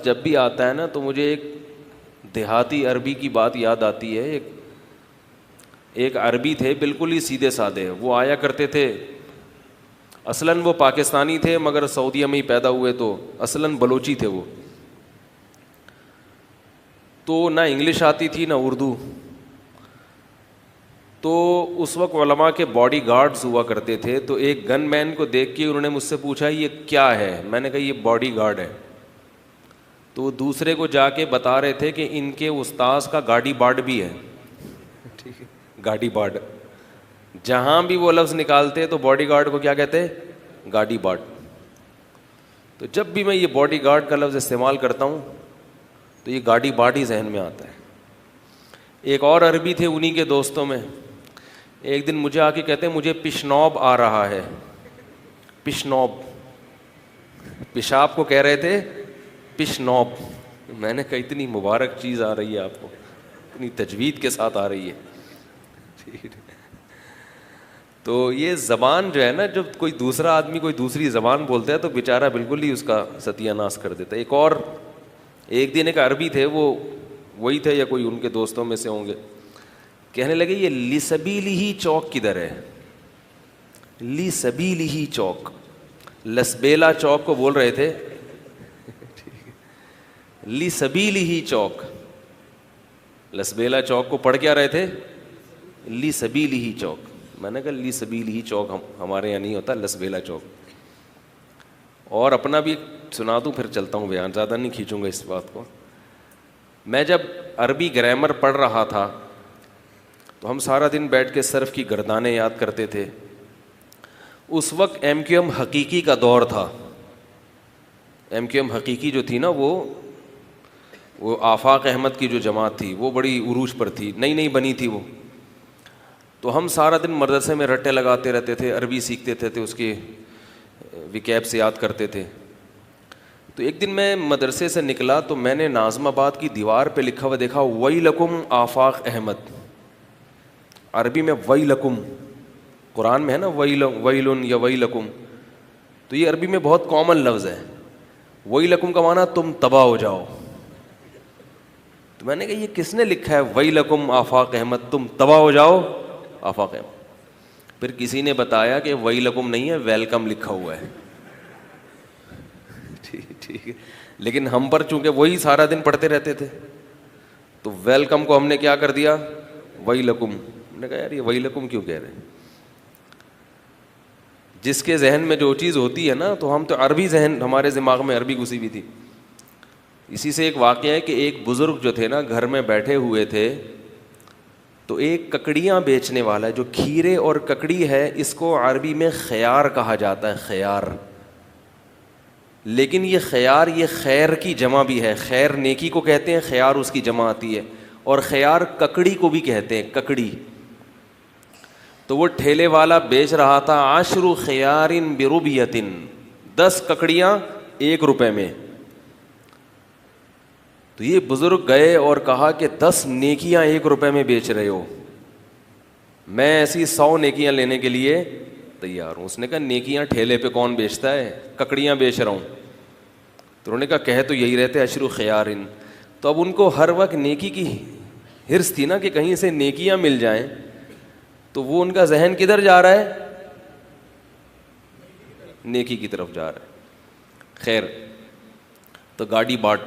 لفظ جب بھی آتا ہے نا تو مجھے ایک دیہاتی عربی کی بات یاد آتی ہے. ایک عربی تھے بالکل ہی سیدھے سادے, وہ آیا کرتے تھے. اصلاً وہ پاکستانی تھے مگر سعودیہ میں ہی پیدا ہوئے, تو اصلاً بلوچی تھے وہ. تو نہ انگلش آتی تھی نہ اردو. تو اس وقت علماء کے باڈی گارڈز ہوا کرتے تھے. تو ایک گن مین کو دیکھ کے انہوں نے مجھ سے پوچھا یہ کیا ہے. میں نے کہا یہ باڈی گارڈ ہے. تو وہ دوسرے کو جا کے بتا رہے تھے کہ ان کے استاذ کا گاڑی بارڈ بھی ہے. ٹھیک ہے, گاڑی بارڈ. جہاں بھی وہ لفظ نکالتے تو باڈی گارڈ کو کیا کہتے, گاڑی بارڈ. تو جب بھی میں یہ باڈی گارڈ کا لفظ استعمال کرتا ہوں تو یہ گاڑی بارڈ ہی ذہن میں آتا ہے. ایک اور عربی تھے انہی کے دوستوں میں, ایک دن مجھے آ کے کہتے ہیں مجھے پشنوب آ رہا ہے. پشنوب, پیشاب کو کہہ رہے تھے پشنوب. میں نے کہا اتنی مبارک چیز آ رہی ہے آپ کو, اتنی تجوید کے ساتھ آ رہی ہے. تو یہ زبان جو ہے نا, جب کوئی دوسرا آدمی کوئی دوسری زبان بولتا ہے تو بیچارہ بالکل ہی اس کا ستیہ ناش کر دیتا ہے. ایک دن ایک عربی تھے, وہ وہی تھے یا کوئی ان کے دوستوں میں سے ہوں گے, کہنے لگے یہ لسبیلہی چوک کدھر ہے. لسبیلہی چوک, لسبیلا چوک کو بول رہے تھے. لسبیلہی چوک, لسبیلا چوک کو پڑھ کیا رہے تھے, لسبیلہی چوک. میں نے کہا لسبیلہی چوک ہمارے یہاں نہیں ہوتا, لسبیلا چوک. اور اپنا بھی سنا دوں پھر چلتا ہوں بیان, زیادہ نہیں کھینچوں گا اس بات کو. میں جب عربی گرامر پڑھ رہا تھا تو ہم سارا دن بیٹھ کے صرف کی گردانیں یاد کرتے تھے. اس وقت ایم کیو ایم حقیقی کا دور تھا. ایم کیو ایم حقیقی جو تھی نا, وہ آفاق احمد کی جو جماعت تھی وہ بڑی عروج پر تھی, نئی نئی بنی تھی وہ. تو ہم سارا دن مدرسے میں رٹے لگاتے رہتے تھے, عربی سیکھتے تھے, اس کے وکیب سے یاد کرتے تھے. تو ایک دن میں مدرسے سے نکلا تو میں نے ناظم آباد کی دیوار پہ لکھا ہوا دیکھا ویلکم آفاق احمد. عربی میں ویلکم, قرآن میں ہے نا ویلن یا ویلکم, تو یہ عربی میں بہت کامن لفظ ہے. ویلکم کا معنی تم تباہ ہو جاؤ. تو میں نے کہا یہ کس نے لکھا ہے ویلکم آفاق احمد, تم تباہ ہو جاؤ آفاق احمد. پھر کسی نے بتایا کہ ویلکم نہیں ہے, ویلکم لکھا ہوا ہے. ٹھیک ہے, لیکن ہم پر چونکہ وہی سارا دن پڑھتے رہتے تھے تو ویلکم کو ہم نے کیا کر دیا, ویلکم. نے کہا یار یہ ویلکم کیوں کہہ رہے ہیں. جس کے ذہن میں جو چیز ہوتی ہے نا, تو ہم تو عربی ذہن, ہمارے دماغ میں عربی گھسی ہوئی تھی. اسی سے ایک واقعہ ہے کہ ایک بزرگ جو تھے نا گھر میں بیٹھے ہوئے تھے, تو ایک ککڑیاں بیچنے والا ہے, جو کھیرے اور ککڑی ہے اس کو عربی میں خیار کہا جاتا ہے, خیار. لیکن یہ خیار یہ خیر کی جمع بھی ہے, خیر نیکی کو کہتے ہیں, خیار اس کی جمع آتی ہے. اور خیار ککڑی کو بھی کہتے ہیں, ککڑی. تو وہ ٹھیلے والا بیچ رہا تھا 10 خیار بربیۃ, 10 ککڑیاں 1 روپے میں. تو یہ بزرگ گئے اور کہا کہ 10 نیکیاں 1 روپے میں بیچ رہے ہو, میں ایسی 100 نیکیاں لینے کے لیے تیار ہوں. اس نے کہا نیکیاں ٹھیلے پہ کون بیچتا ہے, ککڑیاں بیچ رہا ہوں. تو انہوں نے کہا کہہ تو یہی رہتے 10 خیار. تو اب ان کو ہر وقت نیکی کی حرص تھی نا کہ کہیں سے نیکیاں مل جائیں, تو وہ ان کا ذہن کدھر جا رہا ہے, نیکی کی طرف جا رہا ہے. خیر, تو گاڑی بارڈ